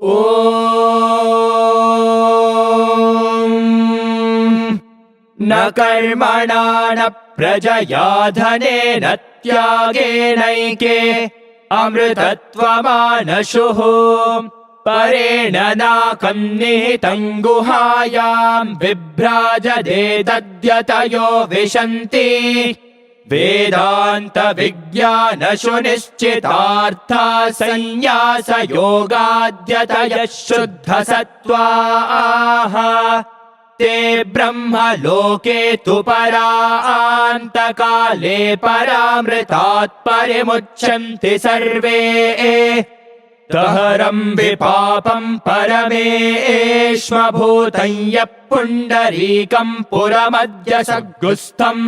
ॐ न कर्मणा न प्रजया धनेन त्यागेनैके अमृतत्वमानशुः परेण नाकं निहितं गुहायां बिभ्राजते तद्यतयो विशन्ति वेदान्तविज्ञानशुनिश्चितार्था संन्यासयोगाद्यतयः शुद्धसत्त्वाः ते ब्रह्मलोके तु परान्तकाले परामृतात् परिमुच्यन्ते सर्वे दहरं विपापं परमेष्मभूतं यः पुण्डरीकं पुरमद्य सद्गुस्थम्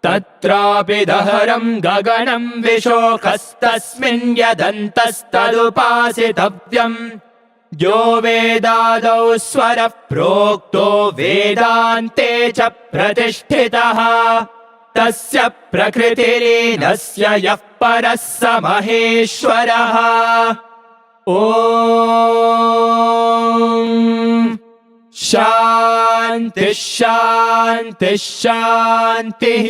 तत्रापि दहरं गगनं विशोकस्तस्मिन् यदन्तस्तदुपासितव्यम् यो वेदादौ स्वरः प्रोक्तो वेदान्ते च प्रतिष्ठितः तस्य प्रकृतिरीनस्य यः परः स महेश्वरः ॐ शान्तिः शान्तिः शान्तिः।